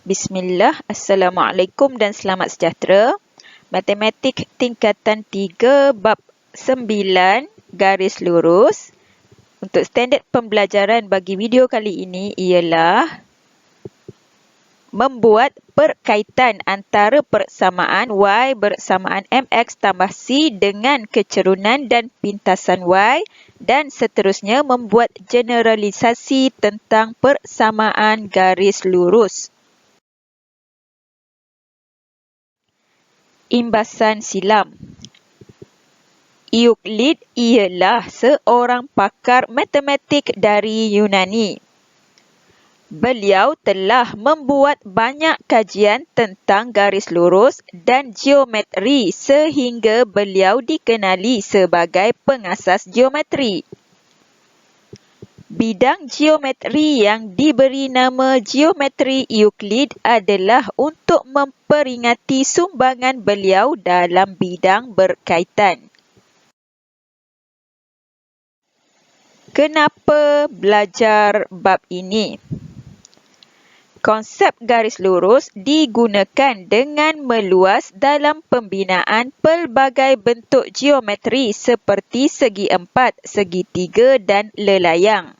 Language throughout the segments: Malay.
Bismillah, Assalamualaikum dan selamat sejahtera. Matematik tingkatan 3 bab 9 garis lurus. Untuk standard pembelajaran bagi video kali ini ialah membuat perkaitan antara persamaan Y bersamaan MX tambah C dengan kecerunan dan pintasan Y dan seterusnya membuat generalisasi tentang persamaan garis lurus. Imbasan silam. Euclid ialah seorang pakar matematik dari Yunani. Beliau telah membuat banyak kajian tentang garis lurus dan geometri sehingga beliau dikenali sebagai pengasas geometri. Bidang geometri yang diberi nama geometri Euclid adalah untuk memperingati sumbangan beliau dalam bidang berkaitan. Kenapa belajar bab ini? Konsep garis lurus digunakan dengan meluas dalam pembinaan pelbagai bentuk geometri seperti segi empat, segitiga dan lelayang.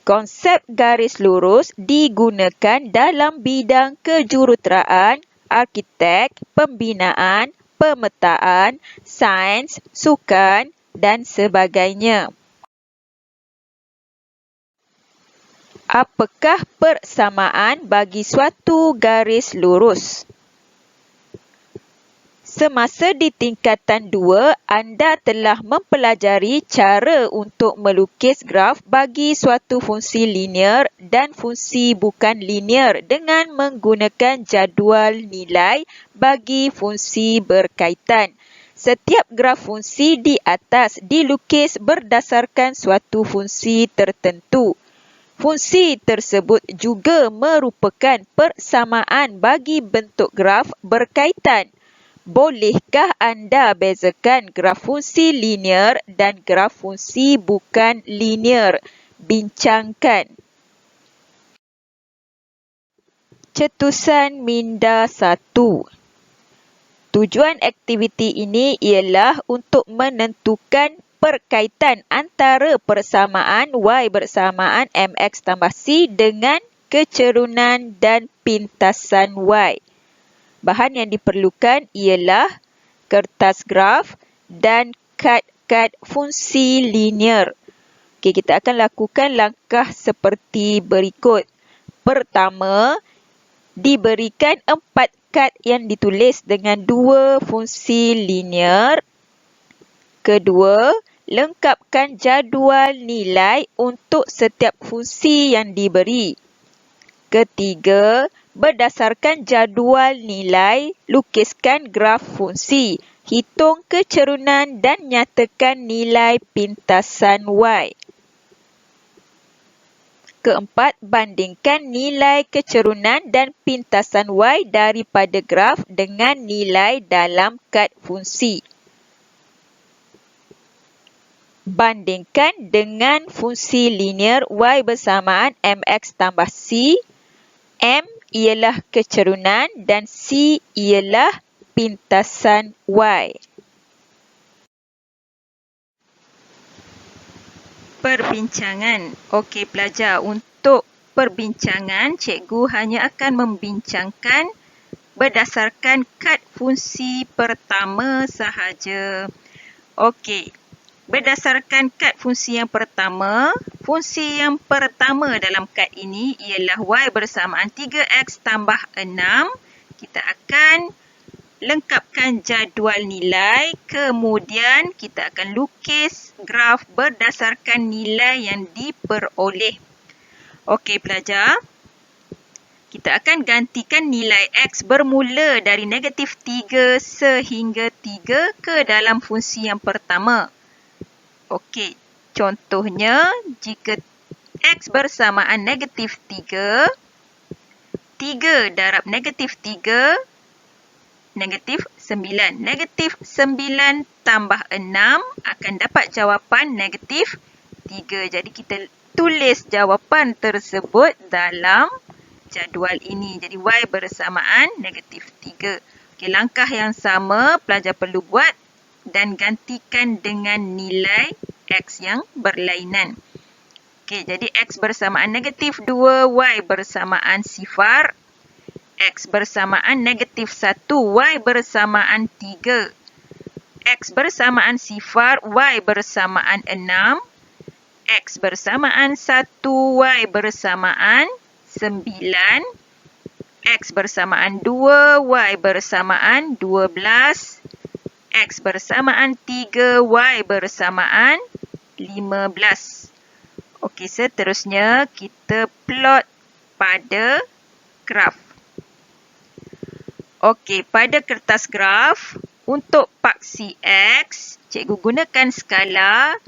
Konsep garis lurus digunakan dalam bidang kejuruteraan, arkitek, pembinaan, pemetaan, sains, sukan dan sebagainya. Apakah persamaan bagi suatu garis lurus? Semasa di tingkatan 2, anda telah mempelajari cara untuk melukis graf bagi suatu fungsi linear dan fungsi bukan linear dengan menggunakan jadual nilai bagi fungsi berkaitan. Setiap graf fungsi di atas dilukis berdasarkan suatu fungsi tertentu. Fungsi tersebut juga merupakan persamaan bagi bentuk graf berkaitan. Bolehkah anda bezakan graf fungsi linear dan graf fungsi bukan linear? Bincangkan. Cetusan minda 1. Tujuan aktiviti ini ialah untuk menentukan perkaitan antara persamaan Y bersamaan MX tambah C dengan kecerunan dan pintasan Y. Bahan yang diperlukan ialah kertas graf dan kad fungsi linear. Okey, kita akan lakukan langkah seperti berikut. Pertama, diberikan 4 kad yang ditulis dengan 2 fungsi linear. Kedua, lengkapkan jadual nilai untuk setiap fungsi yang diberi. Ketiga, berdasarkan jadual nilai, lukiskan graf fungsi, hitung kecerunan dan nyatakan nilai pintasan Y. Keempat, bandingkan nilai kecerunan dan pintasan Y daripada graf dengan nilai dalam kad fungsi. Bandingkan dengan fungsi linear Y bersamaan MX tambah C. M ialah kecerunan dan C ialah pintasan Y. Perbincangan. Okey pelajar, untuk perbincangan, cikgu hanya akan membincangkan berdasarkan kad fungsi pertama sahaja. Okey. Berdasarkan kad fungsi yang pertama dalam kad ini ialah Y bersamaan 3X tambah 6. Kita akan lengkapkan jadual nilai, kemudian kita akan lukis graf berdasarkan nilai yang diperoleh. Okey pelajar, kita akan gantikan nilai X bermula dari negatif 3 sehingga 3 ke dalam fungsi yang pertama. Okey, contohnya jika X bersamaan negatif 3, 3 darab negatif 3, negatif 9. Negatif 9 tambah 6 akan dapat jawapan negatif 3. Jadi kita tulis jawapan tersebut dalam jadual ini. Jadi Y bersamaan negatif 3. Okey, langkah yang sama pelajar perlu buat dan gantikan dengan nilai X yang berlainan. Okey, jadi X bersamaan negatif 2, Y bersamaan 0. X bersamaan negatif 1, Y bersamaan 3. X bersamaan 0, Y bersamaan 6. X bersamaan 1, Y bersamaan 9. X bersamaan 2, Y bersamaan 12. X bersamaan 3, Y bersamaan 15. Okey, seterusnya kita plot pada graf. Okey, pada kertas graf, untuk paksi X, cikgu gunakan skala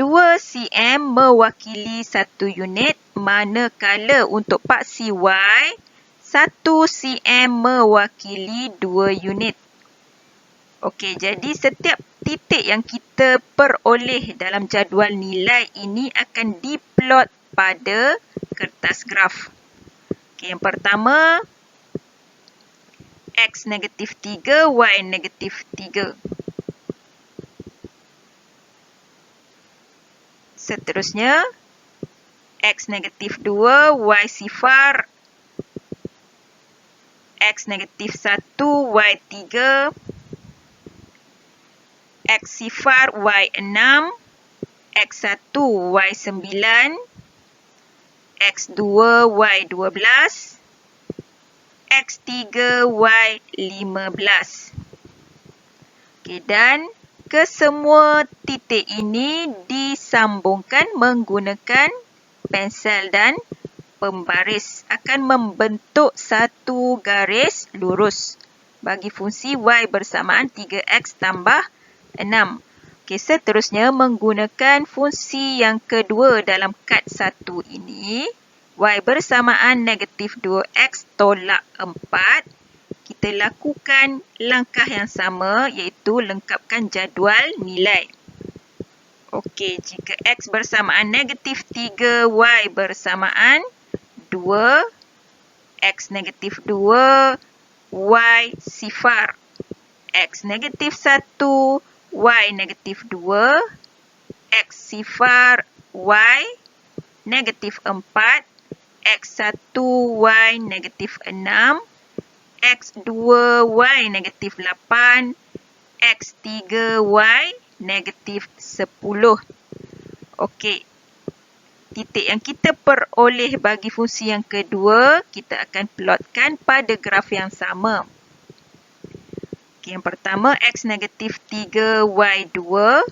2 cm mewakili 1 unit, manakala untuk paksi Y, 1 cm mewakili 2 unit. Okey, jadi setiap titik yang kita peroleh dalam jadual nilai ini akan diplot pada kertas graf. Okey, yang pertama, X negatif 3, Y negatif 3. Seterusnya, X negatif 2, Y 0. X negatif 1, Y 3. X 0, Y 6. X 1, Y 9. X 2, Y 12. X 3, Y 15. Okey, dan kesemua titik ini disambungkan menggunakan pensel dan pembaris. Akan membentuk satu garis lurus bagi fungsi Y bersamaan 3X tambah 6. Okey, seterusnya menggunakan fungsi yang kedua dalam kad 1 ini. Y bersamaan negatif 2X tolak 4. Kita lakukan langkah yang sama, iaitu lengkapkan jadual nilai. Okey, jika X bersamaan negatif 3, Y bersamaan 2. X negatif 2, Y 0. X negatif 1, Y negatif 2. X 0, Y negatif 4. X 1, Y negatif 6. X 2, Y negatif 8. X 3, Y negatif 10. Okey. Titik yang kita peroleh bagi fungsi yang kedua, kita akan plotkan pada graf yang sama. Okey, yang pertama, X negatif 3, Y 2.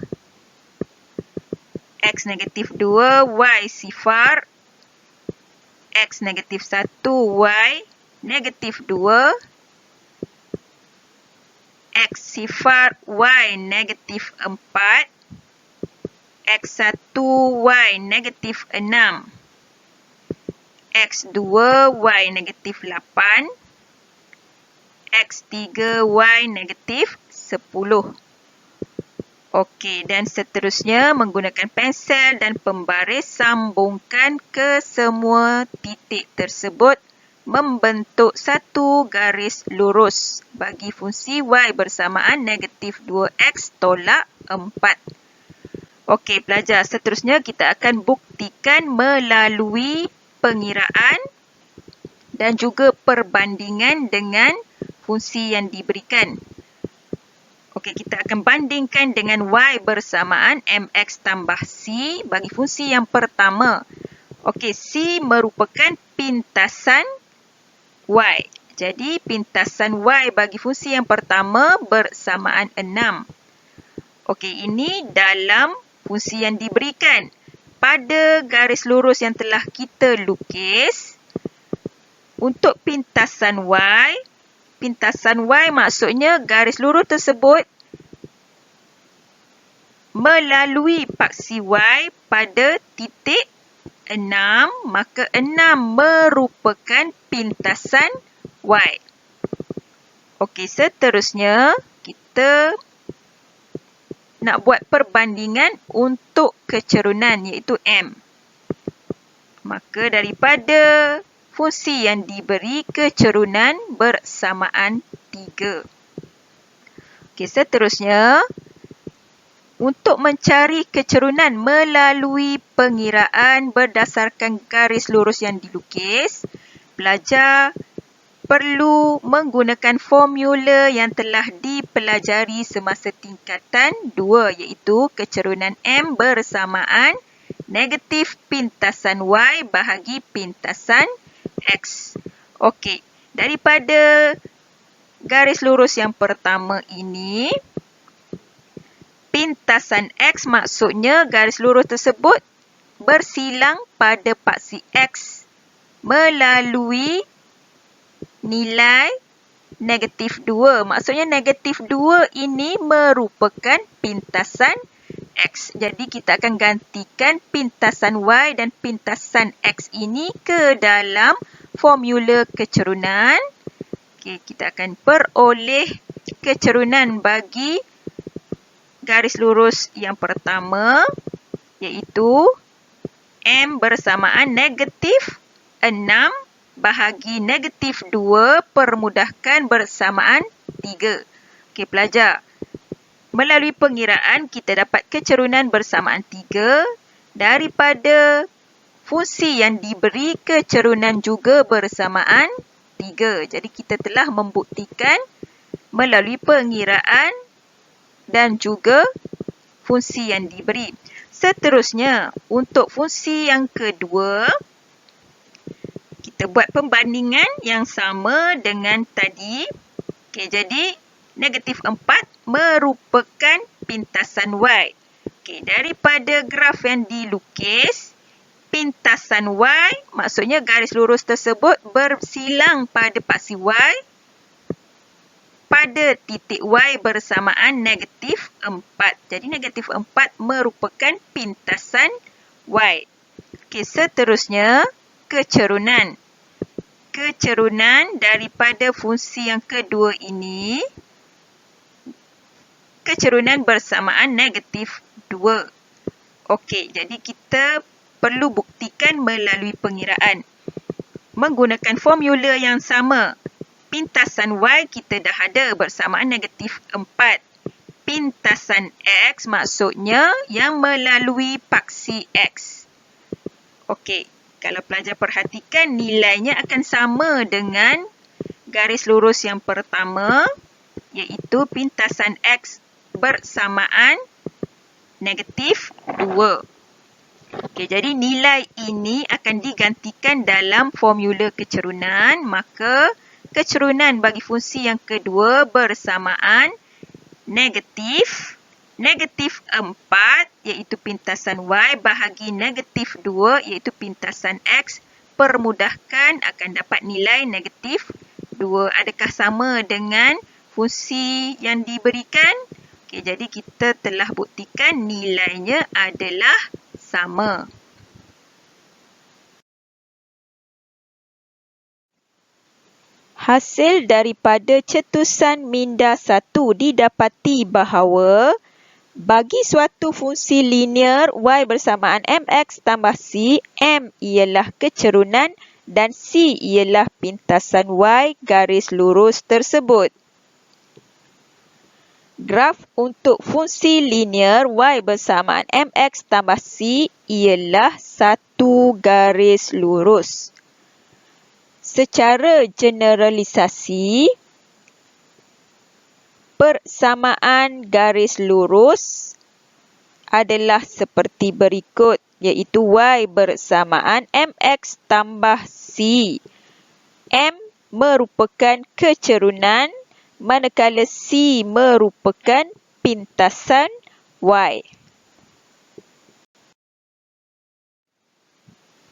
X negatif 2, Y 0. X negatif 1, Y negatif 2. X 0, Y negatif 4. X 1, Y negatif 6. X 2, Y negatif 8. X 3, Y negatif 10. Okey, dan seterusnya menggunakan pensel dan pembaris sambungkan ke semua titik tersebut membentuk satu garis lurus bagi fungsi Y bersamaan negatif 2X tolak 4. Okey, pelajar, seterusnya kita akan buktikan melalui pengiraan dan juga perbandingan dengan fungsi yang diberikan. Okey, kita akan bandingkan dengan Y bersamaan MX tambah C bagi fungsi yang pertama. Okey, C merupakan pintasan Y. Jadi, pintasan Y bagi fungsi yang pertama bersamaan 6. Okey, ini dalam fungsi yang diberikan. Pada garis lurus yang telah kita lukis, untuk pintasan Y maksudnya garis lurus tersebut melalui paksi Y pada titik 6, maka 6 merupakan pintasan Y. Okey, seterusnya kita nak buat perbandingan untuk kecerunan, iaitu M. Maka daripada fungsi yang diberi kecerunan bersamaan 3. Okey, seterusnya, untuk mencari kecerunan melalui pengiraan berdasarkan garis lurus yang dilukis, pelajar perlu menggunakan formula yang telah dipelajari semasa tingkatan 2, iaitu kecerunan M bersamaan negatif pintasan Y bahagi pintasan X. Okey, daripada garis lurus yang pertama ini, pintasan X maksudnya garis lurus tersebut bersilang pada paksi X melalui nilai negatif 2. Maksudnya negatif 2 ini merupakan pintasan X. Jadi kita akan gantikan pintasan Y dan pintasan X ini ke dalam formula kecerunan. Okey, kita akan peroleh kecerunan bagi garis lurus yang pertama, iaitu M bersamaan negatif 6 bahagi negatif 2 permudahkan bersamaan 3. Okey, pelajar. Melalui pengiraan, kita dapat kecerunan bersamaan 3 daripada fungsi yang diberi kecerunan juga bersamaan 3. Jadi, kita telah membuktikan melalui pengiraan dan juga fungsi yang diberi. Seterusnya, untuk fungsi yang kedua, kita buat pembandingan yang sama dengan tadi. Okey, jadi negatif 4 merupakan pintasan Y. Okey, daripada graf yang dilukis, pintasan Y maksudnya garis lurus tersebut bersilang pada paksi Y pada titik Y bersamaan negatif 4. Jadi negatif 4 merupakan pintasan Y. Okey, seterusnya kecerunan. Kecerunan daripada fungsi yang kedua ini, kecerunan bersamaan negatif 2. Okey, jadi kita perlu buktikan melalui pengiraan. Menggunakan formula yang sama. Pintasan Y kita dah ada bersamaan negatif 4. Pintasan X maksudnya yang melalui paksi X. Okey, kalau pelajar perhatikan nilainya akan sama dengan garis lurus yang pertama, iaitu pintasan X bersamaan negatif 2. Okey, jadi nilai ini akan digantikan dalam formula kecerunan, maka kecerunan bagi fungsi yang kedua bersamaan negatif 4 iaitu pintasan Y bahagi negatif 2 iaitu pintasan X permudahkan akan dapat nilai negatif 2. Adakah sama dengan fungsi yang diberikan? Okey, jadi kita telah buktikan nilainya adalah sama. Hasil daripada cetusan minda 1 didapati bahawa bagi suatu fungsi linear Y bersamaan MX tambah C, M ialah kecerunan dan C ialah pintasan Y garis lurus tersebut. Graf untuk fungsi linear Y bersamaan MX tambah C ialah satu garis lurus. Secara generalisasi, persamaan garis lurus adalah seperti berikut, iaitu Y bersamaan MX tambah C. M merupakan kecerunan, manakala C merupakan pintasan Y.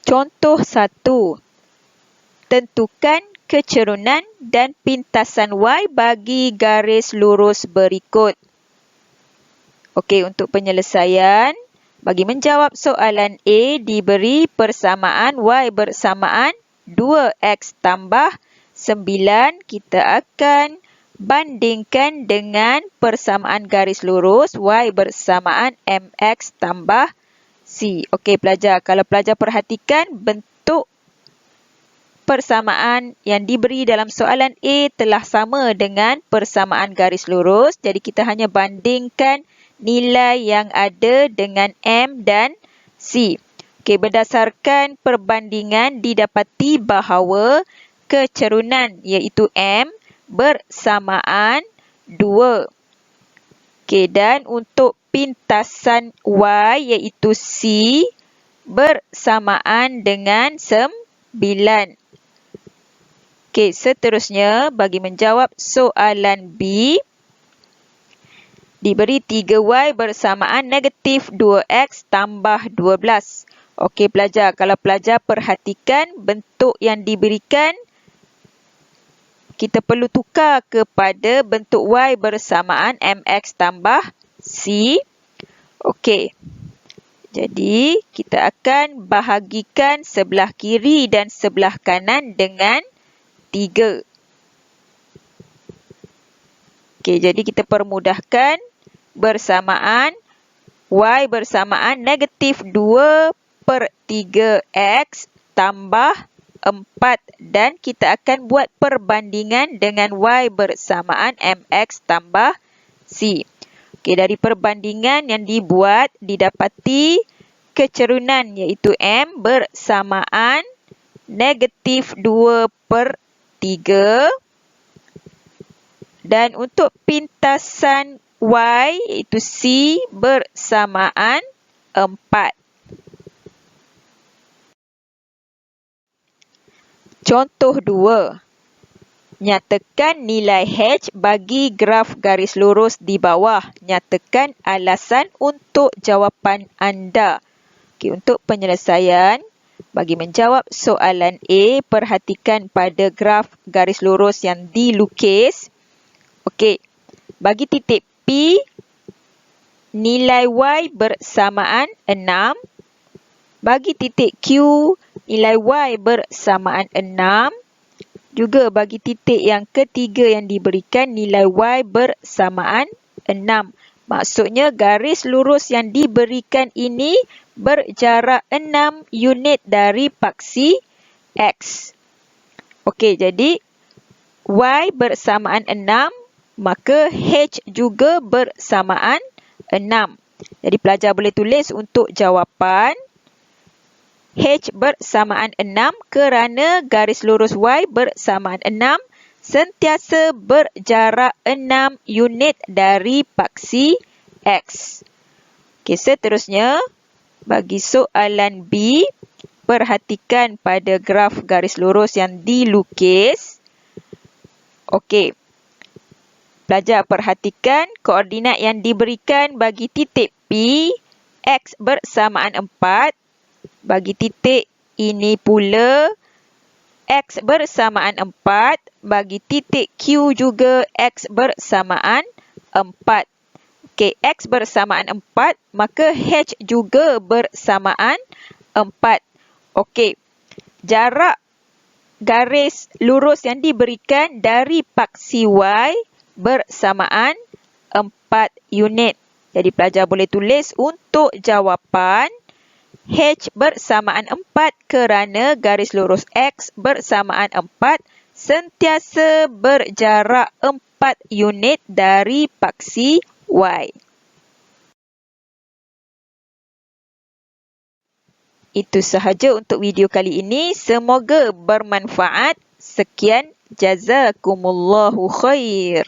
Contoh 1. Tentukan kecerunan dan pintasan Y bagi garis lurus berikut. Okey, untuk penyelesaian, bagi menjawab soalan A diberi persamaan Y bersamaan 2X tambah 9, kita akan bandingkan dengan persamaan garis lurus Y bersamaan MX tambah C. Okey pelajar, kalau pelajar perhatikan bentuk persamaan yang diberi dalam soalan A telah sama dengan persamaan garis lurus. Jadi kita hanya bandingkan nilai yang ada dengan M dan C. Okey, berdasarkan perbandingan didapati bahawa kecerunan iaitu M bersamaan 2. Okey, dan untuk pintasan Y iaitu C bersamaan dengan 9. Okey, seterusnya bagi menjawab soalan B, diberi 3Y bersamaan negatif 2X tambah 12. Okey pelajar, kalau pelajar perhatikan bentuk yang diberikan, kita perlu tukar kepada bentuk Y bersamaan MX tambah C. Okey. Jadi, kita akan bahagikan sebelah kiri dan sebelah kanan dengan 3. Okey, jadi kita permudahkan bersamaan Y bersamaan negatif 2/3X tambah 4. Dan kita akan buat perbandingan dengan Y bersamaan MX tambah C. Okey, dari perbandingan yang dibuat, didapati kecerunan iaitu M bersamaan negatif 2/3. Dan untuk pintasan Y iaitu C bersamaan 4. Contoh 2. Nyatakan nilai H bagi graf garis lurus di bawah. Nyatakan alasan untuk jawapan anda. Okey, untuk penyelesaian, bagi menjawab soalan A, perhatikan pada graf garis lurus yang dilukis. Okey, bagi titik P, nilai Y bersamaan 6. Bagi titik Q, nilai Y bersamaan 6. Juga bagi titik yang ketiga yang diberikan, nilai Y bersamaan 6. Maksudnya garis lurus yang diberikan ini berjarak 6 unit dari paksi X. Okey, jadi Y bersamaan 6, maka H juga bersamaan 6. Jadi pelajar boleh tulis untuk jawapan H bersamaan 6 kerana garis lurus Y bersamaan 6 sentiasa berjarak 6 unit dari paksi X. Okey, seterusnya bagi soalan B, perhatikan pada graf garis lurus yang dilukis. Okey, pelajar perhatikan koordinat yang diberikan bagi titik P, X bersamaan 4. Bagi titik ini pula, X bersamaan 4. Bagi titik Q juga X bersamaan 4. Okey, X bersamaan 4, maka H juga bersamaan 4. Okey, jarak garis lurus yang diberikan dari paksi Y bersamaan 4 unit. Jadi pelajar boleh tulis untuk jawapan H bersamaan 4 kerana garis lurus X bersamaan 4 sentiasa berjarak 4 unit dari paksi Y. Itu sahaja untuk video kali ini. Semoga bermanfaat. Sekian, jazakumullahu khair.